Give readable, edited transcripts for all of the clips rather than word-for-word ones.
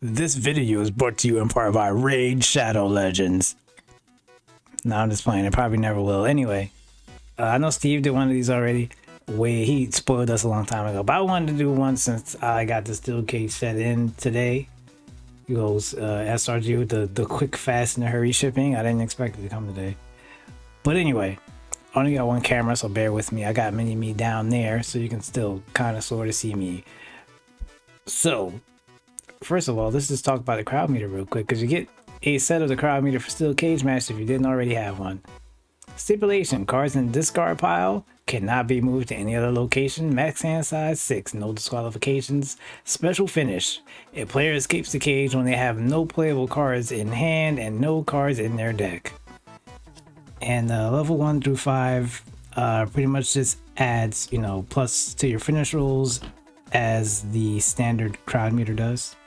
This video is brought to you in part by Raid Shadow Legends. No, I'm just playing. It probably never will. Anyway, I know Steve did one of these already. He spoiled us a long time ago, but I wanted to do one since I got the steel cage set in today. He goes SRG with the quick, fast, and hurry shipping. I didn't expect it to come today. But anyway, I only got one camera, so bear with me. I got mini-me down there, so you can still kind of sort of see me. So, first of all, let's just talk about the crowd meter real quick, because you get a set of the crowd meter for steel cage match if you didn't already have one. Stipulation: cards in the discard pile cannot be moved to any other location. Max hand size 6, no disqualifications. Special finish: a player escapes the cage when they have no playable cards in hand and no cards in their deck. And level 1 through 5 pretty much just adds, plus to your finish rolls as the standard crowd meter does.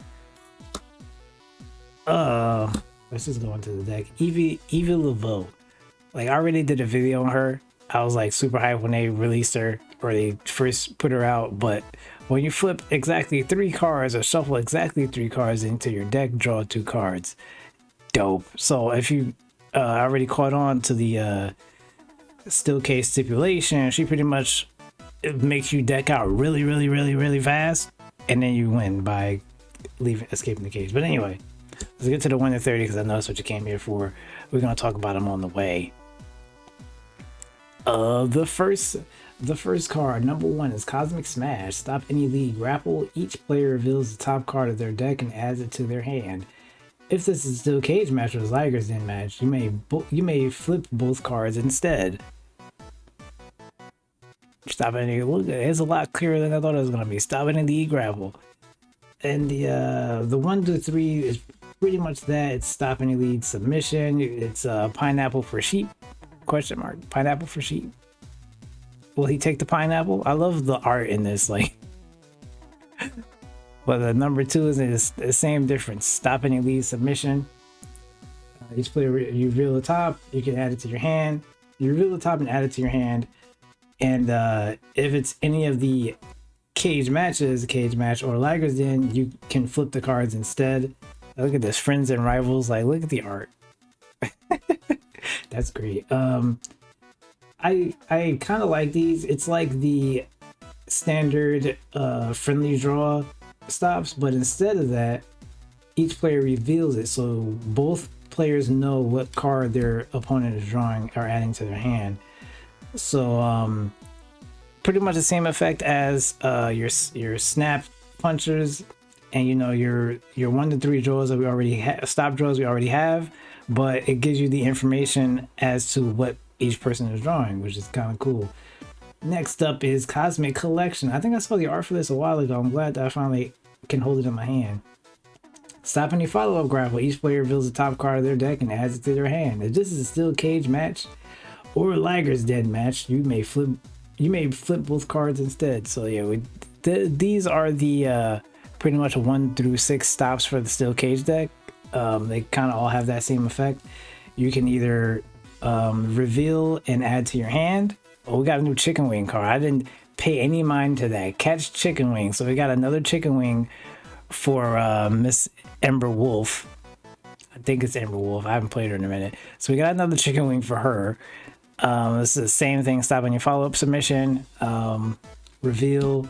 Let's just go into the deck. Evee. Like, I already did a video on her. I was like super hyped when they released her, or they first put her out. But when you flip exactly 3 cards or shuffle exactly 3 cards into your deck, draw 2 cards. Dope. So if you already caught on to the steel cage stipulation, she pretty much makes you deck out really fast, and then you win by escaping the cage. But anyway, let's get to the 1 to 30 because I know that's what you came here for. We're gonna talk about them on the way. The first card, number 1, is Cosmic Smash. Stop any lead grapple. Each player reveals the top card of their deck and adds it to their hand. If this is a steel cage match or a Liger's Den match, you may flip both cards instead. Stop any. Look, it's a lot clearer than I thought it was gonna be. Stop any lead grapple. And the 1 to 3 is pretty much that. It's stop any lead submission. It's pineapple for sheep. Question mark. Pineapple for sheep. Will he take the pineapple? I love the art in this. Like, but the number 2 is the same difference. Stop any lead submission. Each player, you reveal the top. You can add it to your hand. You reveal the top and add it to your hand. And if it's any of the cage matches, cage match or Liger's Den, you can flip the cards instead. Look at this, friends and rivals. Like, look at the art. That's great. I kind of like these. It's like the standard friendly draw stops, but instead of that, each player reveals it, so both players know what card their opponent is drawing or adding to their hand. So pretty much the same effect as your snap punchers, and your 1 to 3 draws that we already have, stop draws we already have, but it gives you the information as to what each person is drawing, which is kind of cool. Next up is Cosmic Collection. I think I saw the art for this a while ago. I'm glad that I finally can hold it in my hand. Stop any follow-up grapple. Each player reveals the top card of their deck and adds it to their hand. If this is a steel cage match or a Liger's Den match, you may flip both cards instead. So yeah, these are the pretty much 1 through 6 stops for the steel cage deck. They kind of all have that same effect. You can either reveal and add to your hand. Oh, we got a new chicken wing card. I didn't pay any mind to that. Catch chicken wing. So we got another chicken wing for Miss Ember Wolf. I think it's Ember Wolf. I haven't played her in a minute. So we got another chicken wing for her. This is the same thing. Stop on your follow-up submission. Reveal.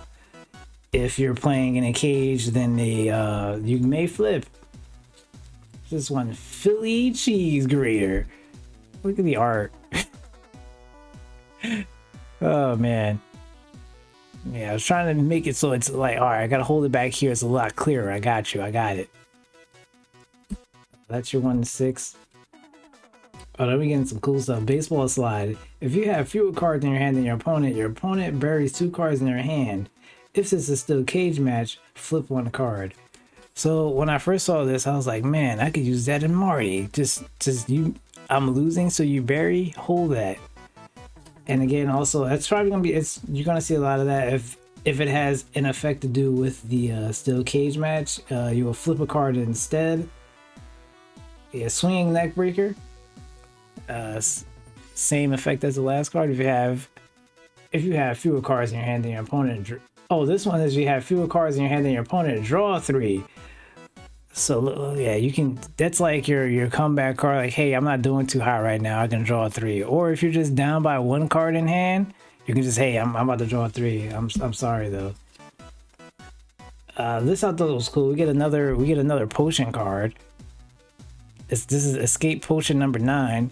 If you're playing in a cage, then you may flip. This one, Philly cheese grater. Look at the art. Oh man. Yeah, I was trying to make it so it's like, all right, I gotta hold it back here. It's a lot clearer. I got it. That's your 1 to 6. Oh, then we getting some cool stuff. Baseball slide. If you have fewer cards in your hand than your opponent buries 2 cards in their hand. If this is still a cage match, flip 1 card. So when I first saw this, I was like, man, I could use that in Marty. Just I'm losing, so you bury, hold that. And again, also, that's probably gonna be, you're gonna see a lot of that if it has an effect to do with the steel cage match. You will flip a card instead. Yeah, swinging neck breaker. Same effect as the last card. If you have fewer cards in your hand than your opponent. Oh, this one is you have fewer cards in your hand than your opponent. Draw 3. So yeah, you can. That's like your comeback card. Like, hey, I'm not doing too hot right now. I can draw a 3. Or if you're just down by 1 card in hand, you can just, hey, I'm about to draw a 3. I'm sorry though. This I thought was cool. We get another potion card. This is Escape Potion number 9.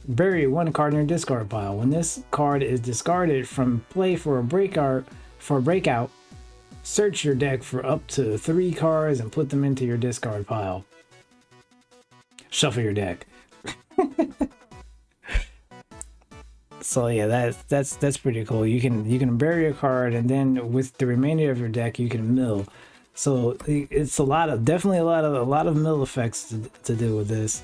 Bury 1 card in your discard pile. When this card is discarded from play for a breakout, search your deck for up to 3 cards and put them into your discard pile. Shuffle your deck. So yeah, that's pretty cool. You can bury a card, and then with the remainder of your deck, you can mill. So it's definitely a lot of mill effects to do with this.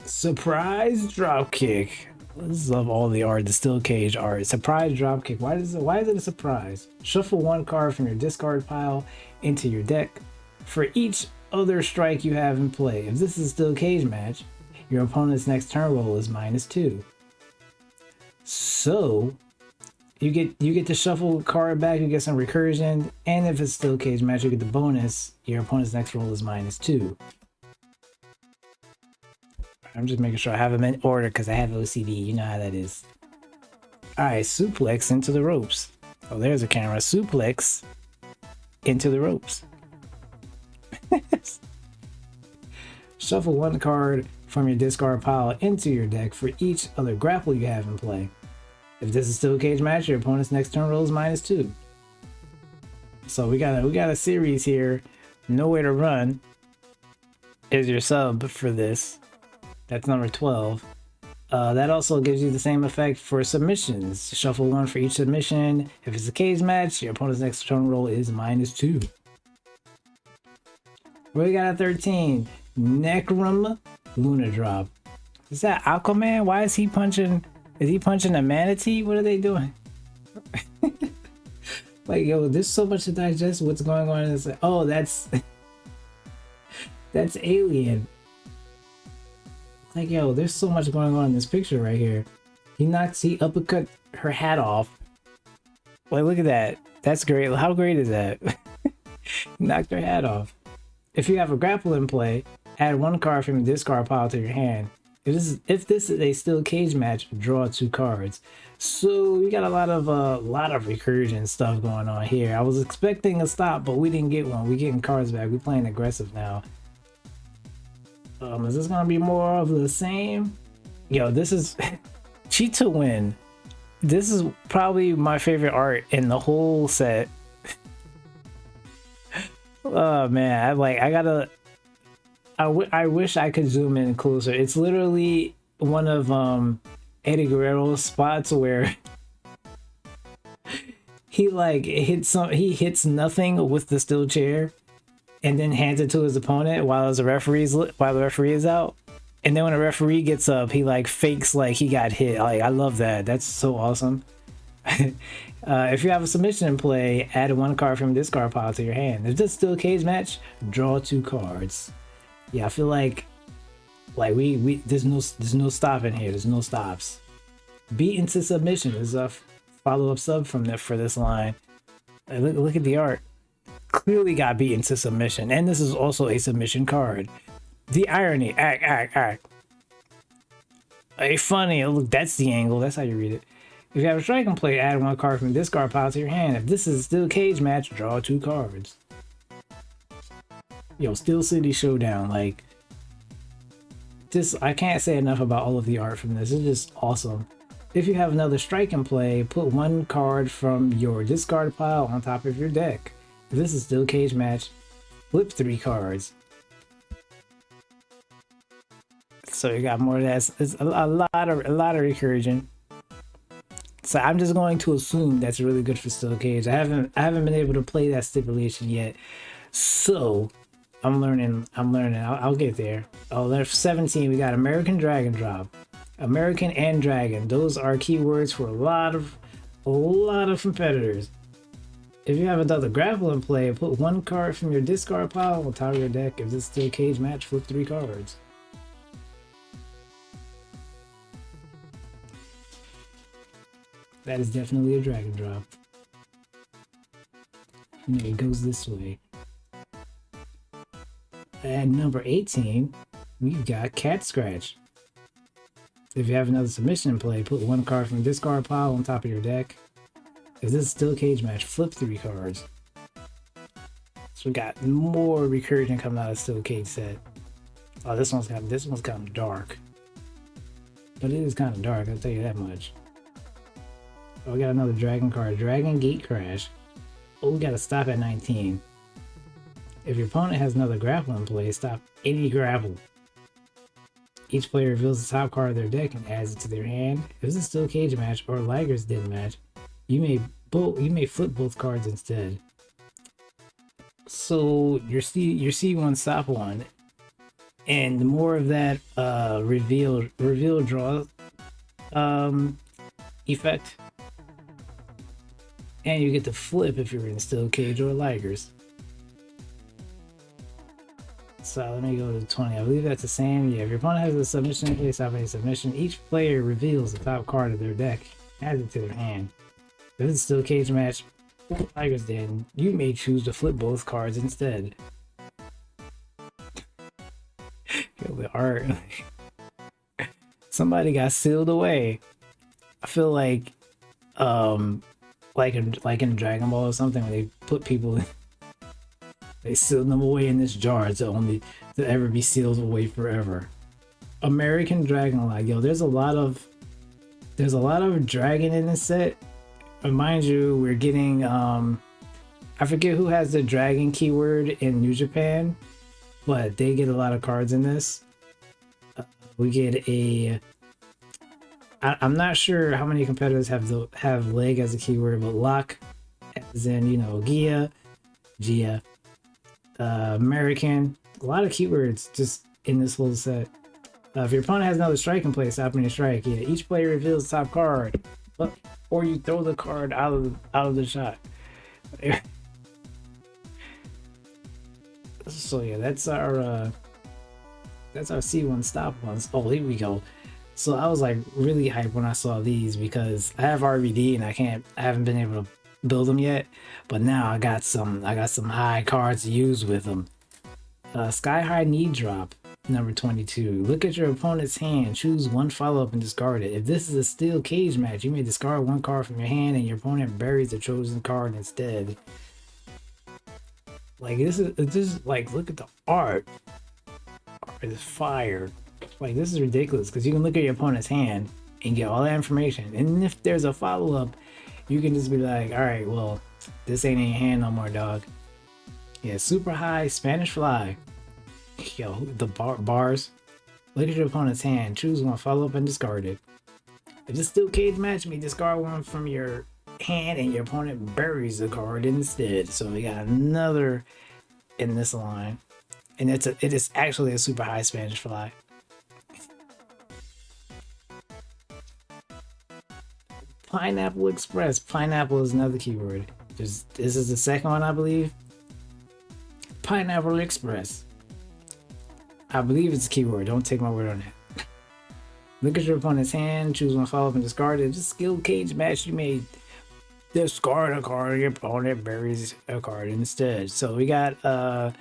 Surprise dropkick. I just love all the art, the steel cage art. Surprise dropkick. Why is it a surprise? Shuffle 1 card from your discard pile into your deck for each other strike you have in play. If this is a steel cage match, your opponent's next turn roll is -2. So you get to shuffle a card back, you get some recursion, and if it's a steel cage match, you get the bonus. Your opponent's next roll is -2. I'm just making sure I have them in order because I have OCD. You know how that is. Alright, suplex into the ropes. Oh, there's a camera. Suplex into the ropes. Shuffle 1 card from your discard pile into your deck for each other grapple you have in play. If this is still a cage match, your opponent's next turn roll is -2. So we got a series here. Nowhere to Run is your sub for this. That's number 12. That also gives you the same effect for submissions. Shuffle 1 for each submission. If it's a cage match, your opponent's next turn roll is -2. We got a 13. Necrum Luna Drop. Is that Aquaman? Why is he punching? Is he punching a manatee? What are they doing? Like, yo, there's so much to digest. What's going on in this? Oh, that's Alien. Like, yo, there's so much going on in this picture right here. He uppercut her hat off. Like, look at that. That's great. How great is that? Knocked her hat off. If you have a grapple in play, add 1 card from your discard pile to your hand. If this is a steel cage match, draw 2 cards. So we got a lot of recursion stuff going on here. I was expecting a stop, but we didn't get one. We getting cards back. We playing aggressive now. Is this gonna be more of the same? Yo, this is cheat to win. This is probably my favorite art in the whole set. Oh man, I wish I could zoom in closer. It's literally one of Eddie Guerrero's spots where he hits nothing with the steel chair and then hands it to his opponent while the referee is out. And then when the referee gets up, he like fakes like he got hit. Like, I love that. That's so awesome. If you have a submission in play, add 1 card from discard pile to your hand. If this is still a cage match, draw 2 cards. Yeah, I feel like we there's no stopping here. There's no stops. Beat into submission is a follow-up sub for this line. Look at the art. Clearly got beaten to submission, and this is also a submission card. The irony. Act. A funny. Look, that's the angle. That's how you read it. If you have a strike in play, add 1 card from the discard pile to your hand. If this is still a cage match, draw 2 cards. Yo, Steel City Showdown. Like, this, I can't say enough about all of the art from this. It's just awesome. If you have another strike in play, put 1 card from your discard pile on top of your deck. If this is still a cage match, flip 3 cards. So you got more of that. It's a lot of recursion. So I'm just going to assume that's really good for steel cage. I haven't been able to play that stipulation yet, so I'm learning. I'll get there. Oh, there's 17. We got American Dragon Drop, American and Dragon. Those are keywords for a lot of competitors. If you have another grapple in play, put 1 card from your discard pile on top of your deck. If this is still a cage match, flip 3 cards. That is definitely a dragon drop. And it goes this way. At number 18, we've got Cat Scratch. If you have another submission in play, put one card from the discard pile on top of your deck. If this is still a cage match, flip 3 cards. So we got more recursion coming out of Steel Cage set. Oh, this one's kind of dark. But it is kind of dark, I'll tell you that much. Oh, we got another dragon card, Dragon Gate Crash. Oh, we gotta stop at 19. If your opponent has another grapple in play, stop any grapple. Each player reveals the top card of their deck and adds it to their hand. If this is still a cage match or Liger's Den match, you may flip both cards instead. So your C1 stop one, and the more of that reveal draw effect, and you get to flip if you're in Steel Cage or Liger's. So let me go to 20. I believe that's the same. Yeah, if your opponent has a submission in play, stop any submission. Each player reveals the top card of their deck, adds it to their hand. If it's still a cage match or Liger's Den, you may choose to flip both cards instead. Yo, the art. Somebody got sealed away. I feel like in Dragon Ball or something, when they put people in, they sealed them away in this jar to ever be sealed away forever. American Dragon Lag. Yo, there's a lot of dragon in this set. But mind you, we're getting I forget who has the dragon keyword in New Japan, but they get a lot of cards in this. We get I'm not sure how many competitors have leg as a keyword, but lock as in, you know, Gia, American, a lot of keywords just in this whole set. If your opponent has another strike in play, stop any strike. Yeah, each player reveals the top card, or you throw the card out of the shot. So yeah, that's our C1 stop ones. Oh, here we go. So I was like really hyped when I saw these because I have RVD and I haven't been able to build them yet, but now I got some high cards to use with them. Sky High Need Drop, number 22. Look at your opponent's hand, choose one follow-up and discard it. If this is a steel cage match, you may discard one card from your hand and your opponent buries the chosen card instead. Like this is like, look at the art. Art is fire. Like, this is ridiculous because you can look at your opponent's hand and get all that information, and if there's a follow-up, you can just be like, all right, well, this ain't in your hand no more, dog. Yeah, Super High Spanish Fly. Yo, the bars. Look at your opponent's hand, choose one, follow up, and discard it. If it's still cage match, you may discard one from your hand and your opponent buries the card instead. So we got another in this line, and it is actually a Super High Spanish Fly. Pineapple Express. Pineapple is another keyword. This is the second one, I believe. Pineapple Express. I believe it's a keyword. Don't take my word on that. Look at your opponent's hand, choose one follow-up and discard it. Just skill cage match, you may discard a card, your opponent buries a card instead. So we got a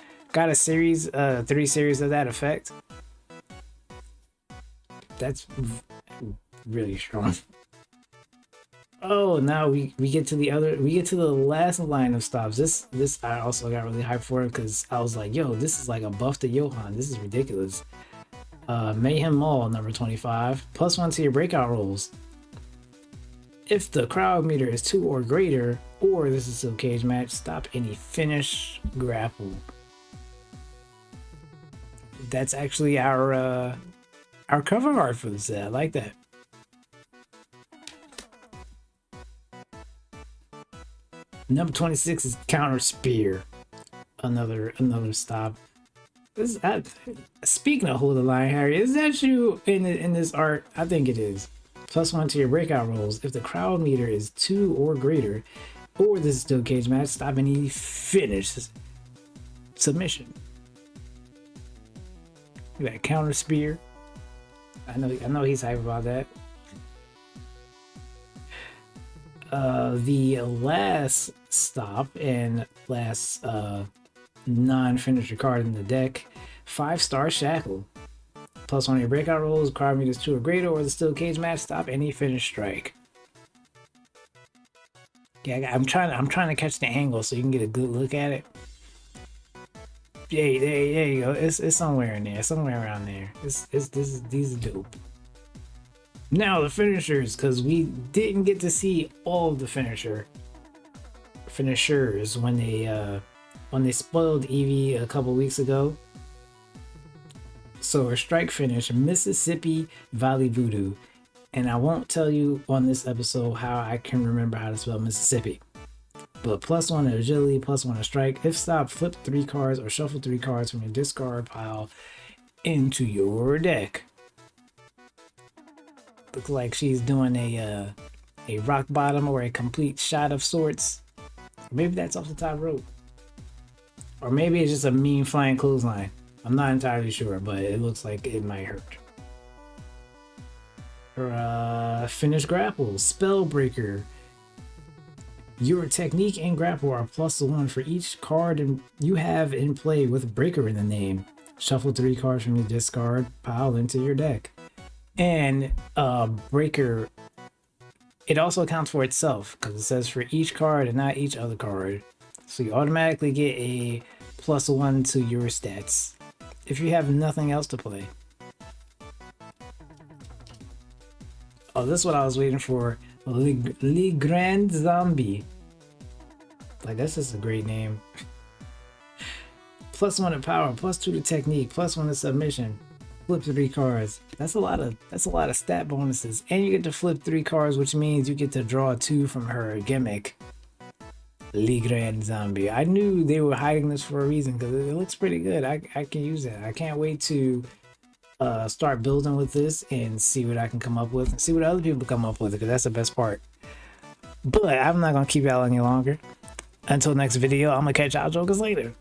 series, 3 series of that effect. That's really strong. Oh, now we get to the last line of stops. This I also got really hyped for because I was like, yo, this is like a buff to Johan. This is ridiculous. Mayhem Mall, number 25. +1 to your breakout rolls. If the crowd meter is 2 or greater, or this is still a cage match, stop any finish grapple. That's actually our cover art for the set. I like that. Number 26 is Counter Spear. Another stop. Speaking of Hold the Line, Harry, is that you in this art? I think it is. +1 to your breakout rolls. If the crowd meter is 2 or greater, or this is still a cage match, stop any finish submission. That Counter Spear. I know he's hype about that. The last stop and last non-finisher card in the deck, 5-star Shackle. Plus on your breakout rolls, card meters 2 or greater, or the steel cage match, stop any finish strike. Yeah, I'm trying to catch the angle so you can get a good look at it. Yeah, there you go. It's somewhere in there, somewhere around there. These are dope. Now the finishers, because we didn't get to see all of the finishers when they spoiled Evee a couple weeks ago. So a strike finish, Mississippi Valley Voodoo. And I won't tell you on this episode how I can remember how to spell Mississippi. But +1 agility, +1 strike. If stopped, flip 3 cards or shuffle 3 cards from your discard pile into your deck. Looks like she's doing a rock bottom or a complete shot of sorts. Maybe that's off the top rope. Or maybe it's just a mean flying clothesline. I'm not entirely sure, but it looks like it might hurt. Her finish grapple, Spellbreaker. Your technique and grapple are +1 for each card you have in play with breaker in the name. Shuffle 3 cards from your discard pile into your deck. And breaker, it also accounts for itself because it says for each card and not each other card. So you automatically get a +1 to your stats if you have nothing else to play. Oh, this is what I was waiting for. Le Grand Zombie. Like, that's just a great name. +1 to power, +2 to technique, +1 to submission. Flip 3 cards. That's a lot of stat bonuses. And you get to flip 3 cards, which means you get to draw 2 from her gimmick. Le Grand Zombie. I knew they were hiding this for a reason because it looks pretty good. I can use it. I can't wait to start building with this and see what I can come up with and see what other people come up with, because that's the best part. But I'm not gonna keep y'all any longer. Until next video, I'm gonna catch y'all jokers later.